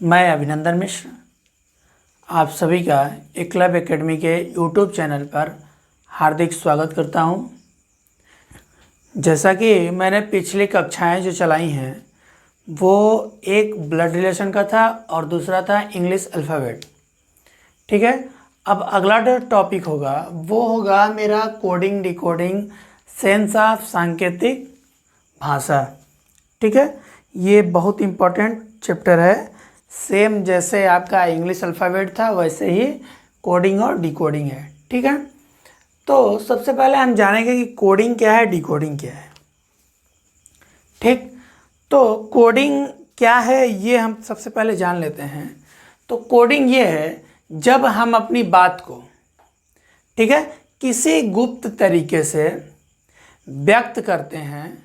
मैं अभिनंदन मिश्र आप सभी का एकलव्य एकेडमी के यूट्यूब चैनल पर हार्दिक स्वागत करता हूं। जैसा कि मैंने पिछली कक्षाएं जो चलाई हैं वो एक ब्लड रिलेशन का था और दूसरा था इंग्लिश अल्फ़ाबेट। ठीक है, अब अगला जो टॉपिक होगा वो होगा मेरा कोडिंग डिकोडिंग सेंस ऑफ सांकेतिक भाषा। ठीक है, ये बहुत इम्पोर्टेंट चैप्टर है। सेम जैसे आपका इंग्लिश अल्फ़ाबेट था वैसे ही कोडिंग और डिकोडिंग है। ठीक है, तो सबसे पहले हम जानेंगे कि कोडिंग क्या है, डिकोडिंग क्या है। ठीक, तो कोडिंग क्या है ये हम सबसे पहले जान लेते हैं। तो कोडिंग ये है जब हम अपनी बात को, ठीक है, किसी गुप्त तरीके से व्यक्त करते हैं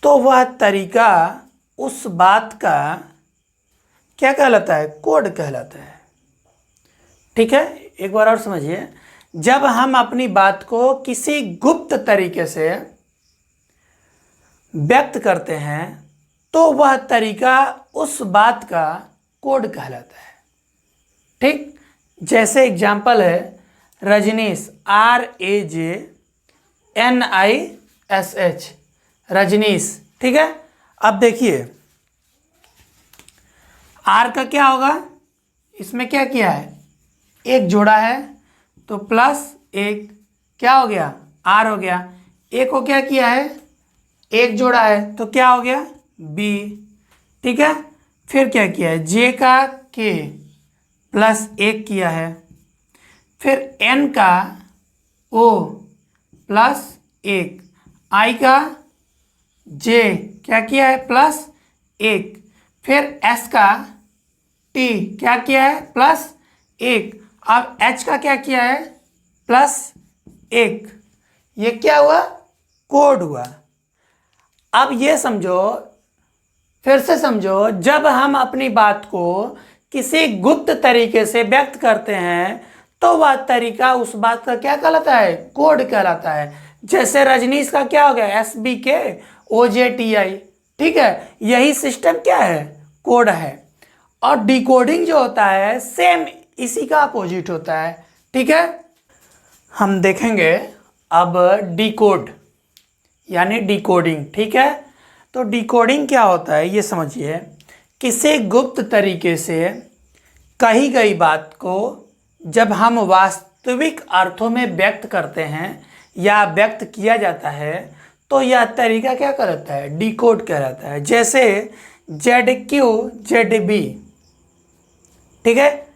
तो वह तरीका उस बात का क्या कहलाता है, कोड कहलाता है। ठीक है, एक बार और समझिए, जब हम अपनी बात को किसी गुप्त तरीके से व्यक्त करते हैं तो वह तरीका उस बात का कोड कहलाता है। ठीक, जैसे एग्जाम्पल है रजनीश, RAJNISH, रजनीश। ठीक है, अब देखिए आर का क्या होगा, इसमें क्या किया है, एक जोड़ा है तो प्लस एक क्या हो गया, आर हो गया। एक को क्या किया है, एक जोड़ा है तो क्या हो गया, बी। ठीक है, फिर क्या किया है, जे का के प्लस एक किया है, फिर एन का ओ प्लस एक, आई का जे क्या किया है, प्लस एक, फिर एस का टी क्या किया है, प्लस एक। अब एच का क्या किया है, प्लस एक। ये क्या हुआ, कोड हुआ। अब ये समझो, फिर से समझो, जब हम अपनी बात को किसी गुप्त तरीके से व्यक्त करते हैं तो वह तरीका उस बात का क्या कहलाता है, कोड कहलाता है। जैसे रजनीश का क्या हो गया, SBKOJTI। ठीक है, यही सिस्टम क्या है, कोड है। और डिकोडिंग जो होता है सेम इसी का अपोजिट होता है। ठीक है, हम देखेंगे अब डिकोड यानी डिकोडिंग। ठीक है, तो डिकोडिंग क्या होता है ये समझिए, किसी गुप्त तरीके से कही गई बात को जब हम वास्तविक अर्थों में व्यक्त करते हैं या व्यक्त किया जाता है तो यह तरीका क्या कहलाता है, डिकोड कहलाता है। जैसे ZQZB। ठीक है,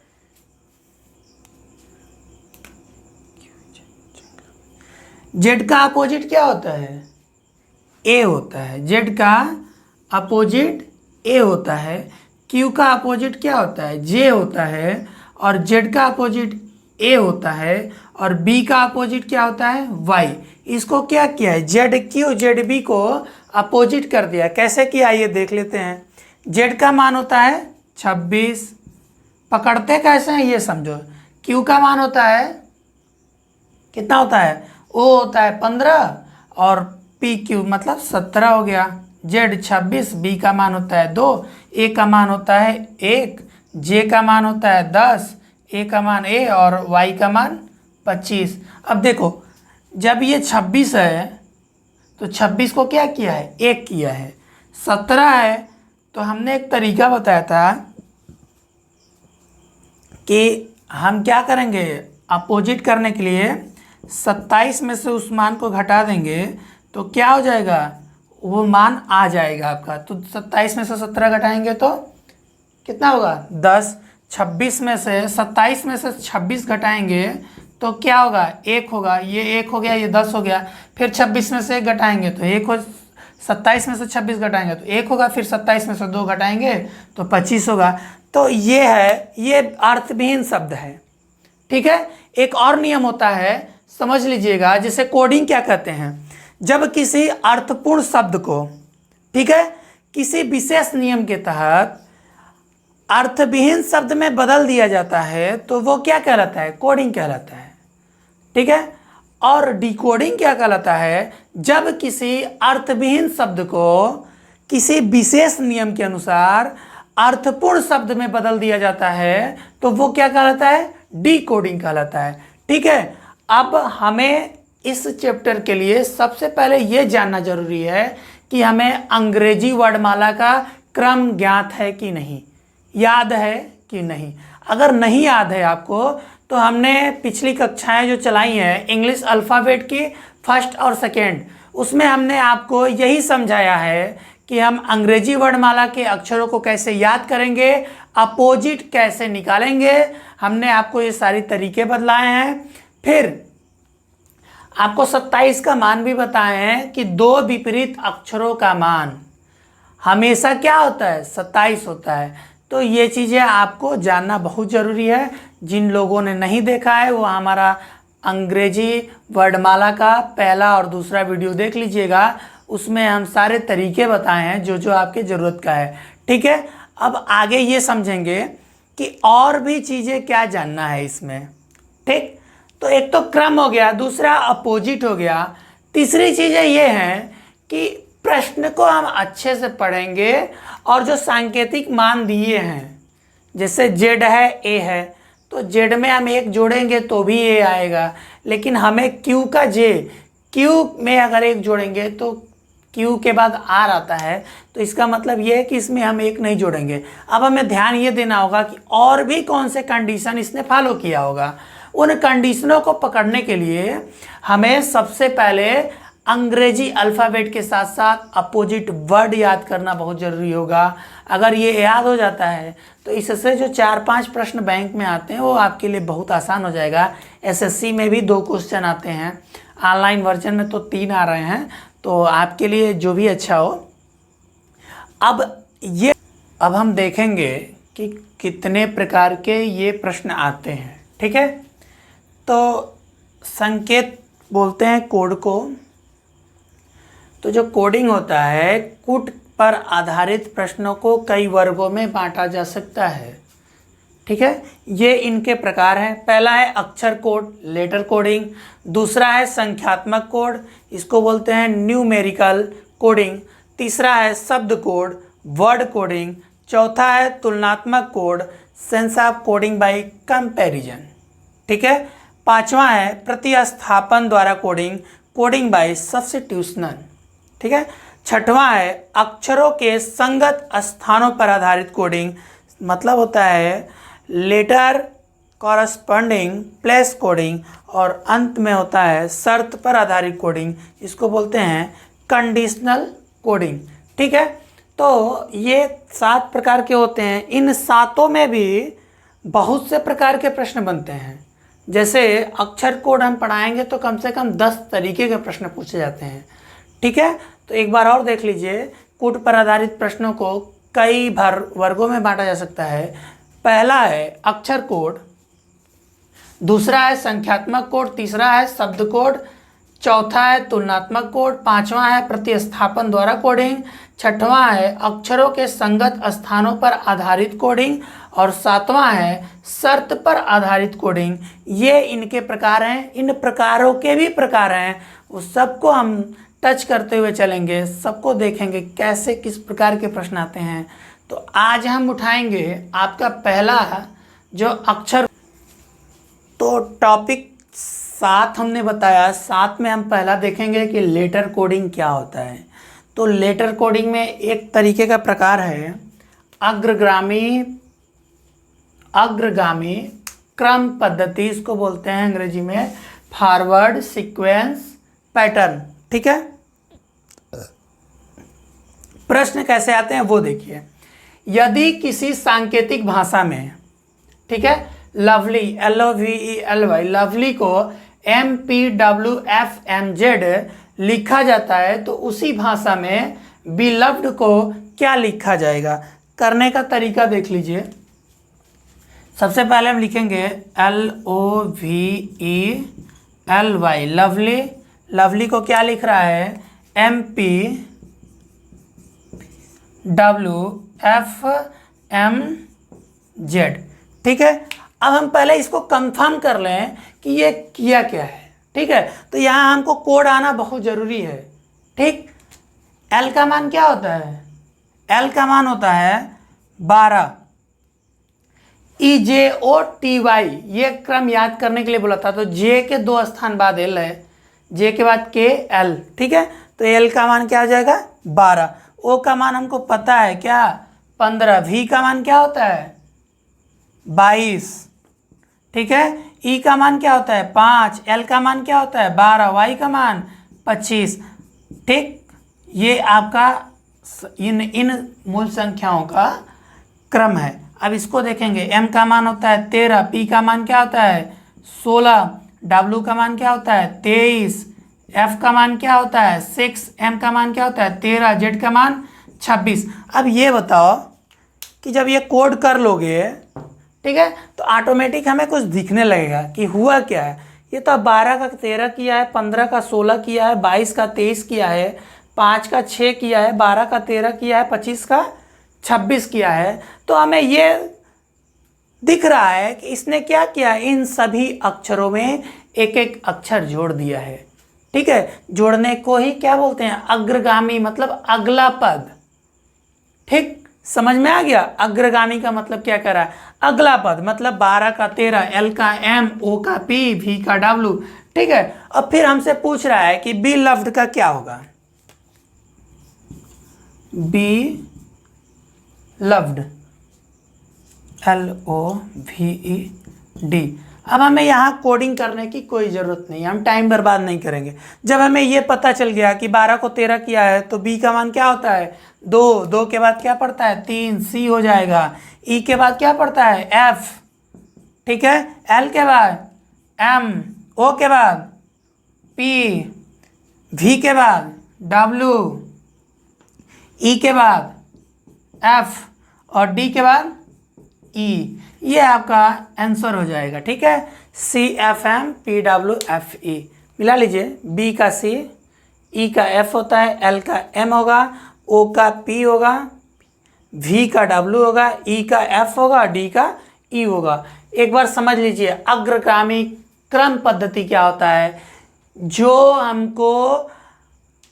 जेड का अपोजिट क्या होता है, ए होता है। जेड का अपोजिट ए होता है, क्यू का अपोजिट क्या होता है, जे होता है, और जेड का अपोजिट ए होता है, और बी का अपोजिट क्या होता है, वाई। इसको क्या किया है, ZQZB को अपोजिट कर दिया। कैसे किया ये देख लेते हैं। जेड का मान होता है 26, पकड़ते कैसे हैं ये समझो। क्यू का मान होता है कितना होता है, ओ होता है 15, और PQ मतलब 17 हो गया। जेड 26, बी का मान होता है 2, ए का मान होता है 1, जे का मान होता है 10, ए का मान ए, और वाई का मान 25। अब देखो जब ये 26 है तो 26 को क्या किया है, एक किया है। 17 है तो हमने एक तरीका बताया था कि हम क्या करेंगे, अपोजिट करने के लिए 27 में से उस मान को घटा देंगे तो क्या हो जाएगा, वो मान आ जाएगा आपका। तो 27 में से 17 घटाएंगे तो कितना होगा, 10। 26 में से 27 में से 26 घटाएंगे तो क्या होगा, एक होगा। ये एक हो गया, ये 10 हो गया। फिर 26 में से एक घटाएंगे तो एक हो, 27 में से 26 घटाएंगे तो एक होगा, फिर 27 में से 2 घटाएंगे तो 25 होगा। तो ये है, ये अर्थविहीन शब्द है। ठीक है, एक और नियम होता है, समझ लीजिएगा, जिसे कोडिंग क्या कहते हैं। जब किसी अर्थपूर्ण शब्द को, ठीक है, किसी विशेष नियम के तहत अर्थविहीन शब्द में बदल दिया जाता है तो वो क्या कहलाता है, कोडिंग कहलाता है। ठीक है, और डिकोडिंग क्या कहलाता है, जब किसी अर्थविहीन शब्द को किसी विशेष नियम के अनुसार अर्थपूर्ण शब्द में बदल दिया जाता है तो वो क्या कहलाता है, डिकोडिंग कहलाता है। ठीक है, अब हमें इस चैप्टर के लिए सबसे पहले ये जानना जरूरी है कि हमें अंग्रेजी वर्णमाला का क्रम ज्ञात है कि नहीं, याद है कि नहीं। अगर नहीं याद है आपको तो हमने पिछली कक्षाएं जो चलाई हैं इंग्लिश अल्फ़ाबेट की फर्स्ट और सेकेंड, उसमें हमने आपको यही समझाया है कि हम अंग्रेजी वर्णमाला के अक्षरों को कैसे याद करेंगे, अपोजिट कैसे निकालेंगे। हमने आपको ये सारी तरीके बतलाए हैं। फिर आपको 27 का मान भी बताए हैं कि दो विपरीत अक्षरों का मान हमेशा क्या होता है, 27 होता है। तो ये चीज़ें आपको जानना बहुत ज़रूरी है। जिन लोगों ने नहीं देखा है वो हमारा अंग्रेजी वर्णमाला का पहला और दूसरा वीडियो देख लीजिएगा, उसमें हम सारे तरीके बताए हैं जो जो आपके ज़रूरत का है। ठीक है, अब आगे ये समझेंगे कि और भी चीज़ें क्या जानना है इसमें। ठीक, तो एक तो क्रम हो गया, दूसरा अपोजिट हो गया, तीसरी चीज़ें ये हैं कि प्रश्न को हम अच्छे से पढ़ेंगे और जो सांकेतिक मान दिए हैं, जैसे जेड है ए है, तो जेड में हम एक जोड़ेंगे तो भी ए आएगा, लेकिन हमें क्यू का जे, क्यू में अगर एक जोड़ेंगे तो क्यू के बाद आर आता है, तो इसका मतलब ये है कि इसमें हम एक नहीं जोड़ेंगे। अब हमें ध्यान ये देना होगा कि और भी कौन से कंडीशन इसने फॉलो किया होगा। उन कंडीशनों को पकड़ने के लिए हमें सबसे पहले अंग्रेजी अल्फ़ाबेट के साथ साथ अपोजिट वर्ड याद करना बहुत ज़रूरी होगा। अगर ये याद हो जाता है तो इससे जो 4-5 प्रश्न बैंक में आते हैं वो आपके लिए बहुत आसान हो जाएगा। एसएससी में भी 2 क्वेश्चन आते हैं, ऑनलाइन वर्जन में तो 3 आ रहे हैं, तो आपके लिए जो भी अच्छा हो। अब हम देखेंगे कि कितने प्रकार के ये प्रश्न आते हैं। ठीक है, तो संकेत बोलते हैं कोड को। तो जो कोडिंग होता है, कूट पर आधारित प्रश्नों को कई वर्गों में बांटा जा सकता है। ठीक है, ये इनके प्रकार हैं। पहला है अक्षर कोड, लेटर कोडिंग। दूसरा है संख्यात्मक कोड, इसको बोलते हैं न्यूमेरिकल कोडिंग। तीसरा है शब्द कोड, वर्ड कोडिंग। चौथा है तुलनात्मक code, sense of coding bye comparison. ठीक है, पांचवा है प्रतिस्थापन द्वारा कोडिंग, कोडिंग बाय सब्स्टिट्यूशन। ठीक है, छठवां है अक्षरों के संगत स्थानों पर आधारित कोडिंग, मतलब होता है लेटर कॉरस्पॉन्डिंग प्लेस कोडिंग। और अंत में होता है शर्त पर आधारित कोडिंग, इसको बोलते हैं कंडीशनल कोडिंग। ठीक है, तो ये 7 प्रकार के होते हैं। इन 7 में भी बहुत से प्रकार के प्रश्न बनते हैं। जैसे अक्षर कोड हम पढ़ाएंगे तो कम से कम 10 तरीके के प्रश्न पूछे जाते हैं। ठीक है, तो एक बार और देख लीजिए, कूट पर आधारित प्रश्नों को कई वर्गों में बांटा जा सकता है। पहला है अक्षर कोड, दूसरा है संख्यात्मक कोड, तीसरा है शब्द कोड, चौथा है तुलनात्मक कोड, पांचवा है प्रतिस्थापन द्वारा कोडिंग, छठवां है अक्षरों के संगत स्थानों पर आधारित कोडिंग और सातवां है शर्त पर आधारित कोडिंग। ये इनके प्रकार हैं। इन प्रकारों के भी प्रकार हैं, उस सबको हम टच करते हुए चलेंगे, सबको देखेंगे कैसे किस प्रकार के प्रश्न आते हैं। तो आज हम उठाएंगे आपका पहला जो अक्षर, तो टॉपिक 7 हमने बताया। 7 में हम पहला देखेंगे कि लेटर कोडिंग क्या होता है। तो लेटर कोडिंग में एक तरीके का प्रकार है अग्रगामी क्रम पद्धति, इसको बोलते हैं अंग्रेजी में फॉरवर्ड सीक्वेंस पैटर्न। ठीक है, प्रश्न कैसे आते हैं वो देखिए। यदि किसी सांकेतिक भाषा में, ठीक है, लवली LOVELY लवली को MPWFMZ लिखा जाता है तो उसी भाषा में बिलव्ड को क्या लिखा जाएगा, करने का तरीका देख लीजिए। सबसे पहले हम लिखेंगे LOVELY लवली। लवली को क्या लिख रहा है, MPWFMZ। ठीक है, अब हम पहले इसको कंफर्म कर लें कि ये किया क्या है। ठीक है, तो यहाँ हमको कोड आना बहुत ज़रूरी है। ठीक, L का मान क्या होता है, L का मान होता है 12। EJOTY ये क्रम याद करने के लिए बोला था, तो J के 2 स्थान बाद L है, J के बाद K L, ठीक है। तो L का मान क्या हो जाएगा 12, O का मान हमको पता है क्या 15, V का मान क्या होता है 22, ठीक है। E का मान क्या होता है 5, L का मान क्या होता है 12, Y का मान 25, ठीक। ये आपका इन मूल संख्याओं का क्रम है। अब इसको देखेंगे, M का मान होता है 13, P का मान क्या होता है 16, W का मान क्या होता है 23, F का मान क्या होता है 6, M का मान क्या होता है 13, Z का मान 26। अब ये बताओ कि जब ये कोड कर लोगे, ठीक है, तो ऑटोमेटिक हमें कुछ दिखने लगेगा कि हुआ क्या है। ये तो 12 का 13 किया है, 15 का 16 किया है, 22 का 23 किया है, 5 का 6 किया है, 12 का 13 किया है, 25 का 26 किया है। तो हमें ये दिख रहा है कि इसने क्या किया, इन सभी अक्षरों में एक एक अक्षर जोड़ दिया है, ठीक है। जोड़ने को ही क्या बोलते हैं अग्रगामी, मतलब अगला पद, ठीक। समझ में आ गया, अग्रगामी का मतलब क्या कर रहा है अगला पद, मतलब 12 का 13, L का M, O का P, V का W, ठीक है। अब फिर हमसे पूछ रहा है कि बी लव्ड का क्या होगा, बी लव्ड LOVED। अब हमें यहाँ कोडिंग करने की कोई ज़रूरत नहीं है, हम टाइम बर्बाद नहीं करेंगे। जब हमें ये पता चल गया कि 12 को 13 किया है तो B का मान क्या होता है 2, 2 के बाद क्या पड़ता है 3, C हो जाएगा, E के बाद क्या पड़ता है F, ठीक है, L के बाद M, O के बाद P, V के बाद W, E के बाद F और D के बाद E। ये आपका आंसर हो जाएगा, ठीक है। CFMPWFE मिला लीजिए, B का C, E का F होता है, L का M होगा, O का P होगा, V का W होगा, E का F होगा, D का E होगा। एक बार समझ लीजिए अग्रगामी क्रम पद्धति क्या होता है, जो हमको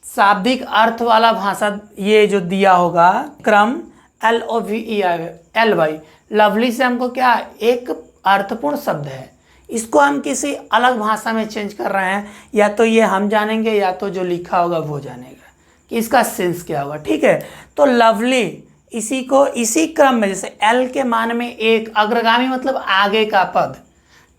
शाब्दिक अर्थ वाला भाषा ये जो दिया होगा क्रम LOVELY, लवली से हमको क्या एक अर्थपूर्ण शब्द है, इसको हम किसी अलग भाषा में चेंज कर रहे हैं, या तो ये हम जानेंगे या तो जो लिखा होगा वो जानेगा कि इसका सेंस क्या होगा, ठीक है। तो लवली इसी को इसी क्रम में, जैसे L के मान में एक अग्रगामी मतलब आगे का पद,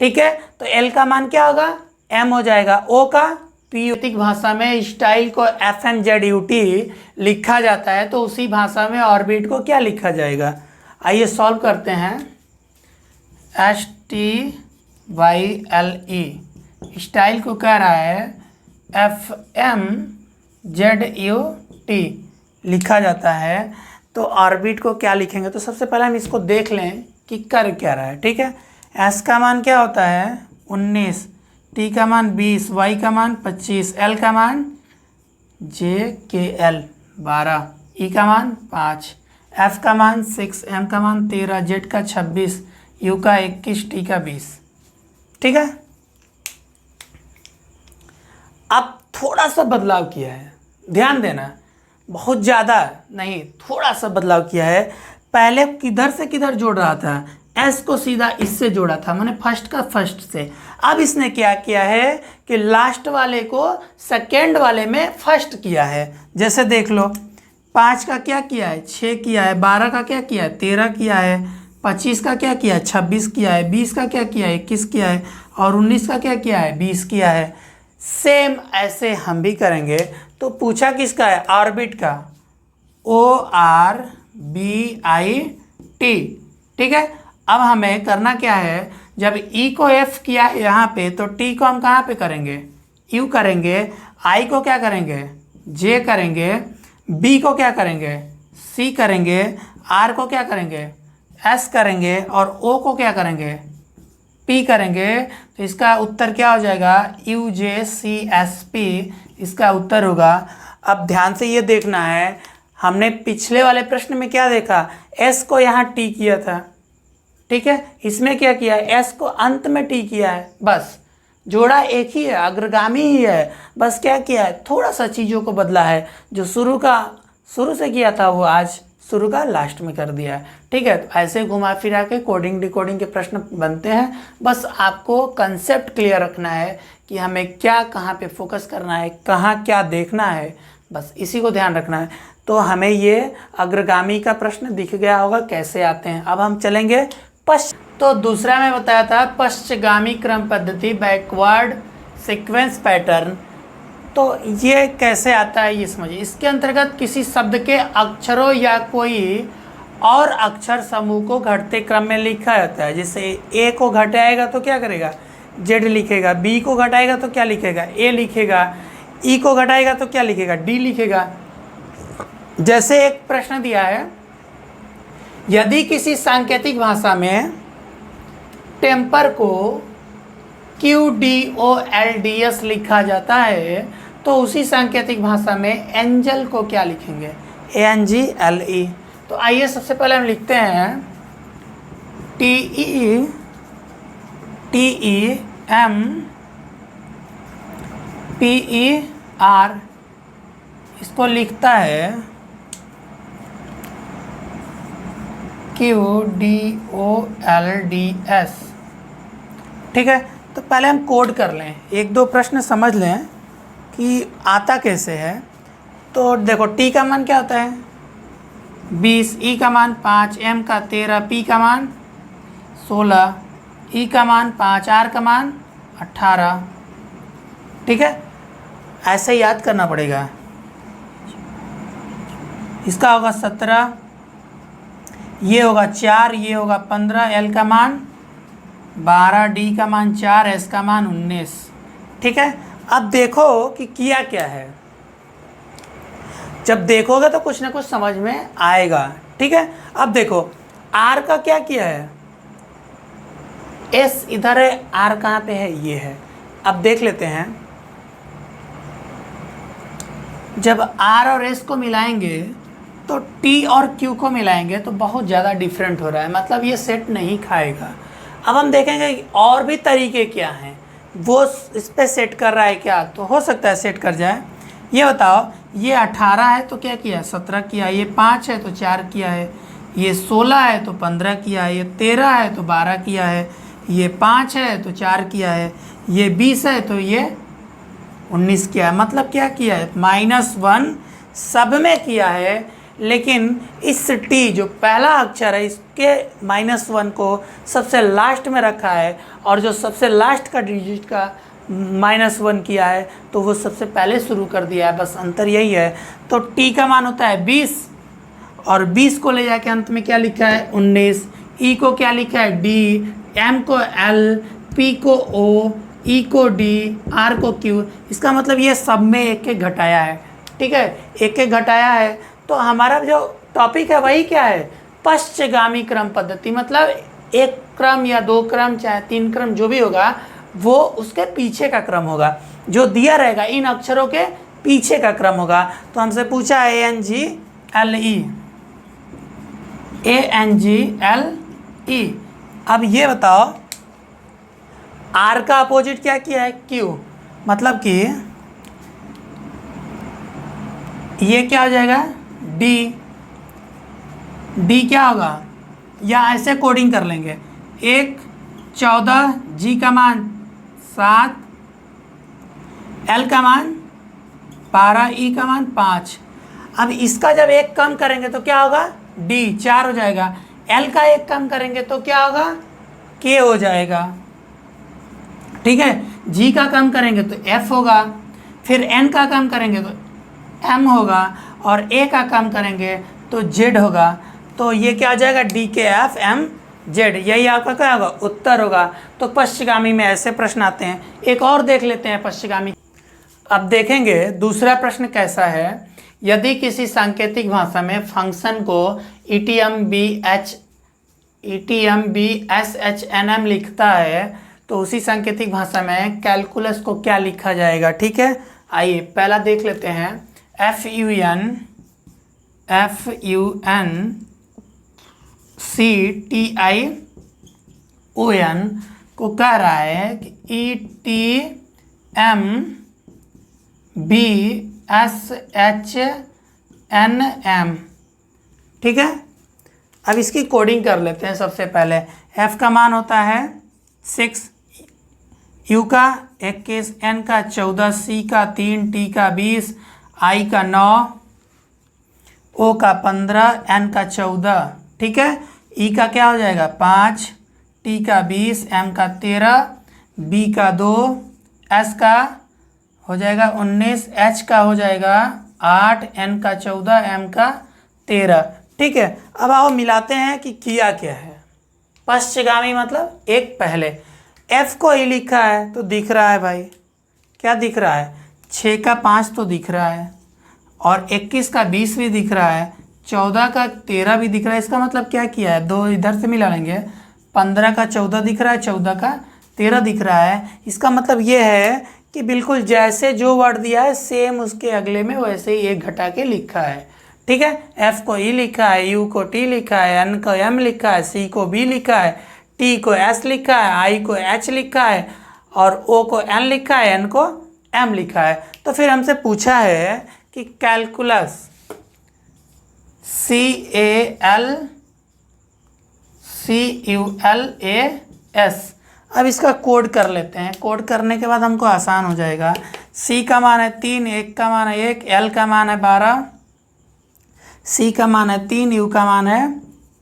ठीक है, तो L का मान क्या होगा M हो जाएगा, O का पीयोतिक भाषा में स्टाइल को FNZUT लिखा जाता है, तो उसी भाषा में ऑर्बिट को क्या लिखा जाएगा। आइए सॉल्व करते हैं। STYLE स्टाइल को कह रहा है FMZUT लिखा जाता है, तो ऑर्बिट को क्या लिखेंगे। तो सबसे पहले हम इसको देख लें कि कर क्या रहा है, ठीक है। S का मान क्या होता है 19, T का मान 20, Y का मान 25, L का मान JKL 12, E का मान 5, F का मान 6, M का मान 13, Z का 26, U का 21, T का 20, ठीक है। अब थोड़ा सा बदलाव किया है, ध्यान देना, बहुत ज़्यादा नहीं, थोड़ा सा बदलाव किया है। पहले किधर से किधर जोड़ रहा था, S को सीधा इससे जोड़ा था, मैंने फर्स्ट का फर्स्ट से। अब इसने क्या किया है कि लास्ट वाले को सेकेंड वाले में फर्स्ट किया है। जैसे देख लो 5 का क्या किया है 6 किया है, 12 का क्या किया है 13 किया है, 25 का क्या किया है 26 किया है, 20 का क्या किया है 21 किया है, और 19 का क्या किया है 20 किया है। सेम ऐसे हम भी करेंगे। तो पूछा किसका है ऑर्बिट का, ORBIT, ठीक है। अब हमें करना क्या है, जब E को F किया यहाँ पे तो T को हम कहाँ पे करेंगे U करेंगे, I को क्या करेंगे J करेंगे, B को क्या करेंगे C करेंगे, R को क्या करेंगे S करेंगे, और O को क्या करेंगे P करेंगे। तो इसका उत्तर क्या हो जाएगा UJCSP इसका उत्तर होगा। अब ध्यान से ये देखना है, हमने पिछले वाले प्रश्न में क्या देखा, S को यहाँ T किया था, ठीक है, इसमें क्या किया है S को अंत में T किया है, बस जोड़ा एक ही है, अग्रगामी ही है, बस क्या किया है थोड़ा सा चीज़ों को बदला है। जो शुरू से किया था वो आज शुरू का लास्ट में कर दिया है। ठीक है, तो ऐसे घुमा फिरा के कोडिंग डिकोडिंग के प्रश्न बनते हैं। बस आपको कंसेप्ट क्लियर रखना है कि हमें क्या कहाँ पे फोकस करना है, कहाँ क्या देखना है, बस इसी को ध्यान रखना है। तो हमें ये अग्रगामी का प्रश्न दिख गया होगा कैसे आते हैं। अब हम चलेंगे तो दूसरा मैं बताया था पश्चगामी क्रम पद्धति, बैकवर्ड सीक्वेंस पैटर्न। तो ये कैसे आता है ये समझिए। इसके अंतर्गत किसी शब्द के अक्षरों या कोई और अक्षर समूह को घटते क्रम में लिखा जाता है। जैसे ए को घटाएगा तो क्या करेगा, जेड लिखेगा, बी को घटाएगा तो क्या लिखेगा, ए लिखेगा, ई को घटाएगा तो क्या लिखेगा, डी लिखेगा। जैसे एक प्रश्न दिया है, यदि किसी सांकेतिक भाषा में टेम्पर को QDOLDS लिखा जाता है तो उसी सांकेतिक भाषा में एंजल को क्या लिखेंगे, ANGLE। तो आइए सबसे पहले हम लिखते हैं TEMPER, इसको लिखता है QDOLDS। ठीक है, तो पहले हम कोड कर लें, एक दो प्रश्न समझ लें कि आता कैसे है। तो देखो टी का मान क्या होता है 20, ई का मान 5, एम का 13, पी का मान 16, ई का मान 5, आर का मान 18। ठीक है, ऐसे याद करना पड़ेगा। इसका होगा 17, ये होगा 4, ये होगा 15, एल का मान 12, डी का मान 4, एस का मान 19। ठीक है, अब देखो कि किया क्या है। जब देखोगे तो कुछ ना कुछ समझ में आएगा। ठीक है, अब देखो आर का क्या किया है, एस इधर है, आर कहाँ पे है, ये है। अब देख लेते हैं, जब आर और एस को मिलाएंगे तो टी और क्यू को मिलाएंगे तो बहुत ज़्यादा डिफरेंट हो रहा है, मतलब ये सेट नहीं खाएगा। अब हम देखेंगे और भी तरीके क्या हैं, वो इस पर सेट कर रहा है क्या, तो हो सकता है सेट कर जाए। ये बताओ, ये 18 है तो क्या किया, 17 किया, ये 5 है तो 4 किया है, ये 16 है तो 15 किया है, ये 13 है तो 12 किया है, ये 5 है तो 4 किया है, ये 20 है तो ये 19 किया है। मतलब क्या किया है, -1 सब में किया है, लेकिन इस टी जो पहला अक्षर है इसके -1 को सबसे लास्ट में रखा है, और जो सबसे लास्ट का डिजिट का -1 किया है तो वो सबसे पहले शुरू कर दिया है, बस अंतर यही है। तो टी का मान होता है 20, और 20 को ले जाके अंत में क्या लिखा है 19, ई को क्या लिखा है डी, एम को एल, पी को ओ, ई को डी, आर को क्यू। इसका मतलब ये सब में एक एक घटाया है। ठीक है, एक एक घटाया है। तो हमारा जो टॉपिक है वही क्या है, पश्चगामी क्रम पद्धति। मतलब एक क्रम या 2 क्रम चाहे 3 क्रम जो भी होगा वो उसके पीछे का क्रम होगा, जो दिया रहेगा इन अक्षरों के पीछे का क्रम होगा। तो हमसे पूछा है ANGLE। अब ये बताओ आर का अपोजिट क्या किया है, क्यू। मतलब कि ये क्या हो जाएगा डी, डी क्या होगा, या ऐसे कोडिंग कर लेंगे 1, 14, जी का मान 7, एल का मान 12, ई का मान 5। अब इसका जब एक कम करेंगे तो क्या होगा, डी 4 हो जाएगा। एल का एक कम करेंगे तो क्या होगा, के हो जाएगा। ठीक है, जी का कम करेंगे तो एफ होगा, फिर एन का कम करेंगे तो एम होगा, और ए का कम करेंगे तो जेड होगा। तो ये क्या हो जाएगा, डी के एफ एम जेड, यही आपका क्या होगा, उत्तर होगा। तो पश्चगामी में ऐसे प्रश्न आते हैं। एक और देख लेते हैं पश्चगामी। अब देखेंगे दूसरा प्रश्न कैसा है। यदि किसी सांकेतिक भाषा में फंक्शन को ETMBSHNM लिखता है तो उसी सांकेतिक भाषा में कैलकुलस को क्या लिखा जाएगा। ठीक है, आइए पहला देख लेते हैं। FUNCTION को कह रहा है कि ETMBSHNM ठीक है। अब इसकी कोडिंग कर लेते हैं। सबसे पहले f का मान होता है 6, u का 21, n का 14, c का 3, t का 20, i का 9, o का 15, n का 14, ठीक है। e का क्या हो जाएगा 5, t का 20, m का 13, b का 2, s का हो जाएगा 19, h का हो जाएगा 8, n का 14, m का 13, ठीक है। अब आओ मिलाते हैं कि किया क्या है। पश्चगामी मतलब एक पहले। f को ही लिखा है तो दिख रहा है भाई, क्या दिख रहा है 6 का 5 तो दिख रहा है, और 21 का 20 भी दिख रहा है, 14 का 13 भी दिख रहा है। इसका मतलब क्या किया है, दो इधर से मिला लेंगे, 15 का 14 दिख रहा है, 14 का 13 दिख रहा है। इसका मतलब ये है कि बिल्कुल जैसे जो वर्ड दिया है सेम उसके अगले में वैसे ही एक घटा के लिखा है, ठीक है। f को e लिखा है, u को t लिखा है, n को m लिखा है, c को b लिखा है, t को s लिखा है, i को h लिखा है, और o को n लिखा है, n को m लिखा है। तो फिर हमसे पूछा है कि कैलकुलस CALCULAS, अब इसका कोड कर लेते हैं। कोड करने के बाद हमको आसान हो जाएगा। c का मान है 3, 1 का मान है 1, l का मान है 12, c का मान है 3, u का मान है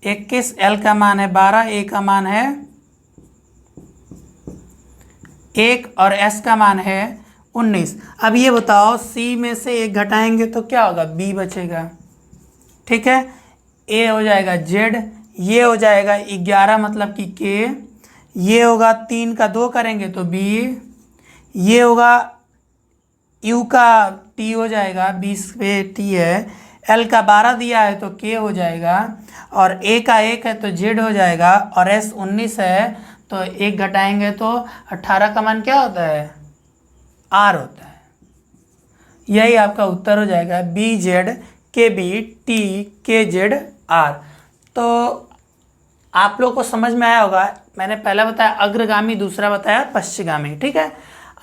21, l का मान है 12, a का मान है 1 और s का मान है 19। अब ये बताओ c में से 1 घटाएंगे तो क्या होगा, b बचेगा, ठीक है। a हो जाएगा z, ये हो जाएगा 11 मतलब कि k, ये होगा 3 का 2 करेंगे तो b, ये होगा u का t हो जाएगा 20 पे t है, l का 12 दिया है तो k हो जाएगा, और a का 1 है तो z हो जाएगा, और s 19 है तो 1 घटाएंगे तो 18 का मान क्या होता है, r होता है। यही आपका उत्तर हो जाएगा bz kb t kz r। तो आप लोग को समझ में आया होगा, मैंने पहला बताया अग्रगामी, दूसरा बताया पश्चिगामी, ठीक है।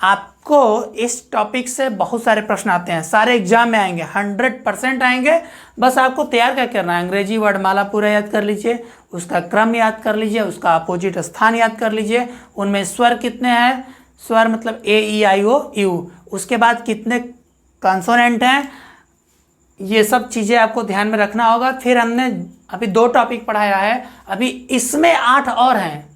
आपको इस टॉपिक से बहुत सारे प्रश्न आते हैं, सारे एग्जाम में आएंगे, 100% आएंगे। बस आपको तैयार क्या करना है, अंग्रेजी वर्णमाला पूरा याद कर लीजिए, उसका क्रम याद कर लीजिए, उसका अपोजिट स्थान याद कर लीजिए, उनमें स्वर कितने हैं, स्वर मतलब ए ई आई ओ यू, उसके बाद कितने कॉन्सोनेंट हैं, ये सब चीज़ें आपको ध्यान में रखना होगा। फिर हमने अभी 2 टॉपिक पढ़ाया है, अभी इसमें 8 और हैं।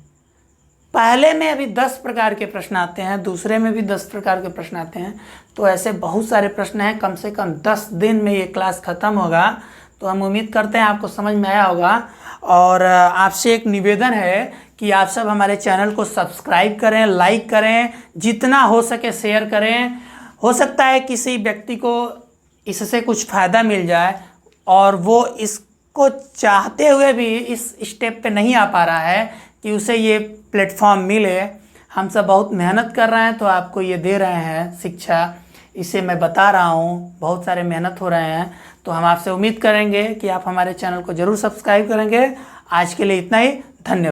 पहले में अभी 10 प्रकार के प्रश्न आते हैं, दूसरे में भी 10 प्रकार के प्रश्न आते हैं, तो ऐसे बहुत सारे प्रश्न हैं। कम से कम 10 दिन में ये क्लास ख़त्म होगा। तो हम उम्मीद करते हैं आपको समझ में आया होगा, और आपसे एक निवेदन है कि आप सब हमारे चैनल को सब्सक्राइब करें, लाइक करें, जितना हो सके शेयर करें। हो सकता है किसी व्यक्ति को इससे कुछ फ़ायदा मिल जाए और वो इसको चाहते हुए भी इस स्टेप पे नहीं आ पा रहा है कि उसे ये प्लेटफॉर्म मिले। हम सब बहुत मेहनत कर रहे हैं तो आपको ये दे रहे हैं शिक्षा, इसे मैं बता रहा हूँ, बहुत सारे मेहनत हो रहे हैं। तो हम आपसे उम्मीद करेंगे कि आप हमारे चैनल को ज़रूर सब्सक्राइब करेंगे। आज के लिए इतना ही, धन्यवाद।